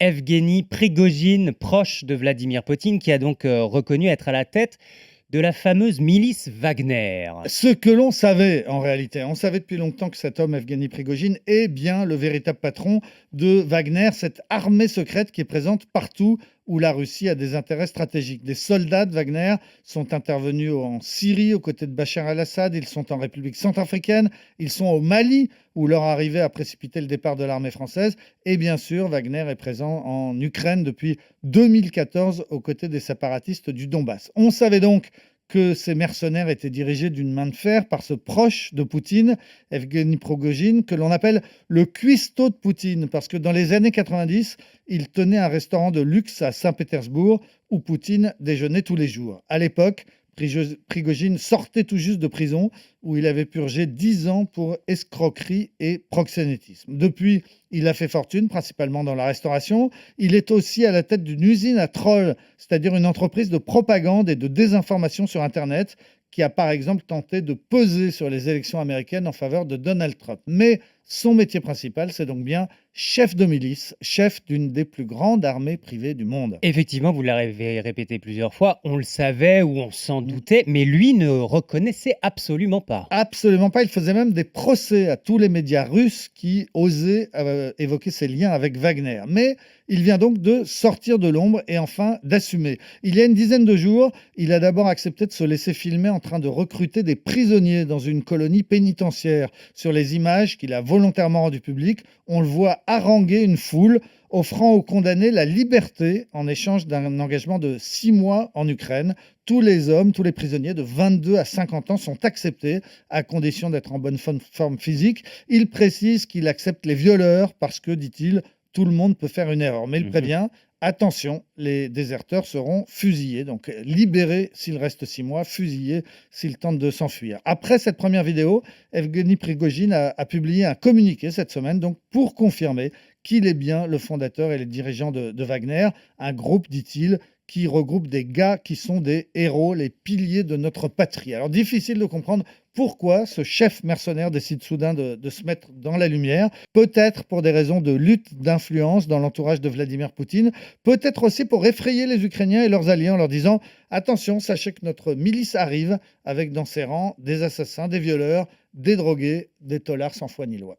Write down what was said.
Evgeny Prigojine, proche de Vladimir Poutine, qui a donc reconnu être à la tête de la fameuse milice Wagner. Ce que l'on savait en réalité, on savait depuis longtemps que cet homme, Evgeny Prigojine, est bien le véritable patron de Wagner, cette armée secrète qui est présente partout où la Russie a des intérêts stratégiques. Des soldats de Wagner sont intervenus en Syrie aux côtés de Bachar el-Assad, ils sont en République centrafricaine, ils sont au Mali où leur arrivée a précipité le départ de l'armée française, et bien sûr Wagner est présent en Ukraine depuis 2014 aux côtés des séparatistes du Donbass. On savait donc que ces mercenaires étaient dirigés d'une main de fer par ce proche de Poutine, Evgeny Prigojine, que l'on appelle le cuistot de Poutine, parce que dans les années 90, il tenait un restaurant de luxe à Saint-Pétersbourg où Poutine déjeunait tous les jours. À l'époque, Prigojine sortait tout juste de prison où il avait purgé 10 ans pour escroquerie et proxénétisme. Depuis, il a fait fortune, principalement dans la restauration. Il est aussi à la tête d'une usine à trolls, c'est-à-dire une entreprise de propagande et de désinformation sur Internet qui a par exemple tenté de peser sur les élections américaines en faveur de Donald Trump. Mais son métier principal, c'est donc bien chef de milice, chef d'une des plus grandes armées privées du monde. Effectivement, vous l'avez répété plusieurs fois, on le savait ou on s'en doutait, mais lui ne reconnaissait absolument pas. Absolument pas. Il faisait même des procès à tous les médias russes qui osaient évoquer ses liens avec Wagner. Mais il vient donc de sortir de l'ombre et enfin d'assumer. Il y a une dizaine de jours, il a d'abord accepté de se laisser filmer en train de recruter des prisonniers dans une colonie pénitentiaire. Sur les images qu'il a volontairement rendues publiques, on le voit haranguer une foule, offrant aux condamnés la liberté en échange d'un engagement de 6 mois en Ukraine. Tous les hommes, tous les prisonniers de 22 à 50 ans sont acceptés à condition d'être en bonne forme physique. Il précise qu'il accepte les violeurs parce que, dit-il, tout le monde peut faire une erreur. Mais il prévient, attention, les déserteurs seront fusillés. Donc libérés s'il reste 6 mois, fusillés s'ils tentent de s'enfuir. Après cette première vidéo, Evgeny Prigojine a publié un communiqué cette semaine donc pour confirmer qu'il est bien le fondateur et les dirigeants de Wagner, un groupe, dit-il, qui regroupe des gars qui sont des héros, les piliers de notre patrie. Alors difficile de comprendre pourquoi ce chef mercenaire décide soudain de se mettre dans la lumière. Peut-être pour des raisons de lutte d'influence dans l'entourage de Vladimir Poutine, peut-être aussi pour effrayer les Ukrainiens et leurs alliés en leur disant « Attention, sachez que notre milice arrive avec dans ses rangs des assassins, des violeurs, des drogués, des tolards sans foi ni loi ».